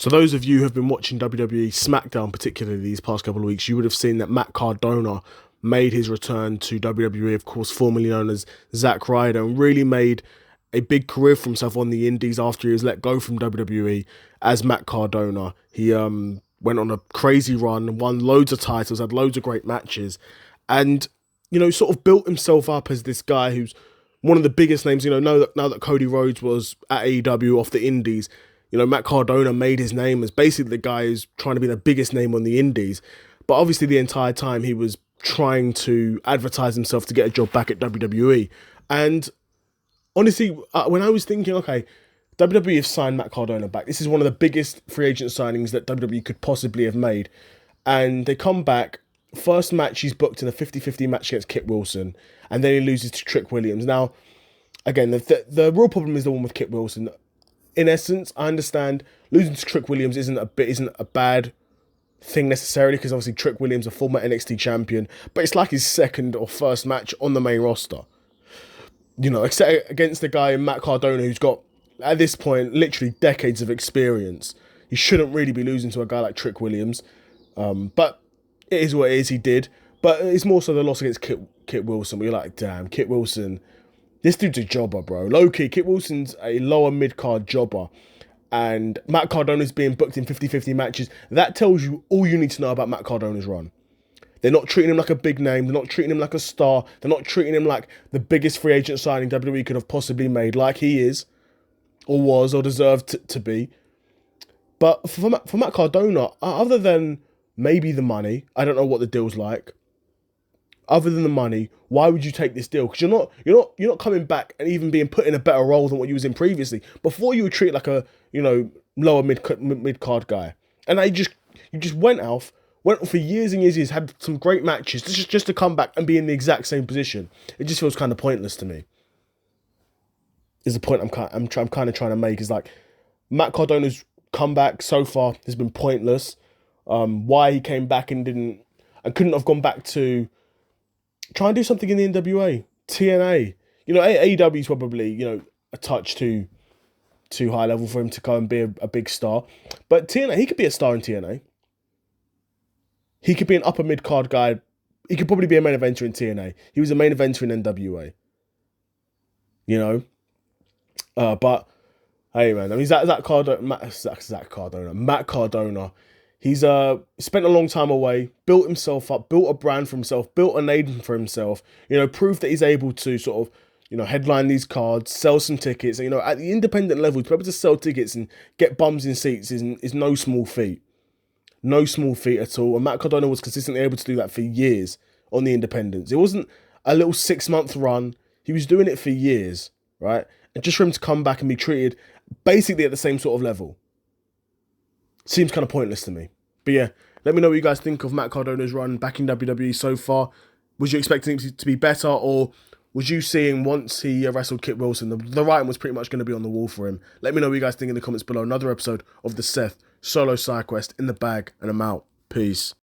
So those of you who have been watching WWE SmackDown, particularly these past couple of weeks, you would have seen that Matt Cardona made his return to WWE, of course, formerly known as Zack Ryder, and really made a big career for himself on the indies after he was let go from WWE as Matt Cardona. He went on a crazy run, won loads of titles, had loads of great matches, and, sort of built himself up as this guy who's one of the biggest names. Now that Cody Rhodes was at AEW off the indies, Matt Cardona made his name as basically the guy who's trying to be the biggest name on the indies. But obviously the entire time he was trying to advertise himself to get a job back at WWE. And honestly, when I was thinking, okay, WWE have signed Matt Cardona back. This is one of the biggest free agent signings that WWE could possibly have made. And they come back. First match he's booked in a 50-50 match against Kit Wilson. And then he loses to Trick Williams. Now, again, the real problem is the one with Kit Wilson. In essence, I understand losing to Trick Williams isn't a bad thing necessarily, because obviously Trick Williams, a former NXT champion, but it's like his second or first match on the main roster. Except against the guy Matt Cardona, who's got, at this point, literally decades of experience. He shouldn't really be losing to a guy like Trick Williams. But it is what it is, he did. But it's more so the loss against Kit Wilson, where you're like, damn, Kit Wilson, this dude's a jobber, bro. Low-key, Kit Wilson's a lower mid-card jobber. And Matt Cardona's being booked in 50-50 matches. That tells you all you need to know about Matt Cardona's run. They're not treating him like a big name. They're not treating him like a star. They're not treating him like the biggest free agent signing WWE could have possibly made, like he is, or was, or deserved to be. But for Matt Cardona, other than maybe the money, I don't know what the deal's like. Other than the money, why would you take this deal? Because you're not coming back and even being put in a better role than what you was in previously. Before, you were treated like a lower mid card guy, and you just went for years and years, had some great matches just to come back and be in the exact same position. It just feels kind of pointless to me. Is the point I'm kind of trying to make, is like Matt Cardona's comeback so far has been pointless. Why he came back and couldn't have gone back to try and do something in the NWA, TNA. AEW is probably, a touch too high level for him to go and be a big star. But TNA, he could be a star in TNA. He could be an upper mid-card guy. He could probably be a main eventer in TNA. He was a main eventer in NWA. But, hey, man, I mean, Matt Cardona, he's spent a long time away, built himself up, built a brand for himself, built a name for himself, proved that he's able to sort of, headline these cards, sell some tickets. At the independent level, to be able to sell tickets and get bums in seats is no small feat. No small feat at all. And Matt Cardona was consistently able to do that for years on the independents. It wasn't a little 6-month run. He was doing it for years, right? And just for him to come back and be treated basically at the same sort of level seems kind of pointless to me. But yeah, let me know what you guys think of Matt Cardona's run back in WWE so far. Was you expecting it to be better, or was you seeing once he wrestled Kit Wilson, the writing was pretty much going to be on the wall for him? Let me know what you guys think in the comments below. Another episode of the Seth Solo Side Quest in the bag, and I'm out. Peace.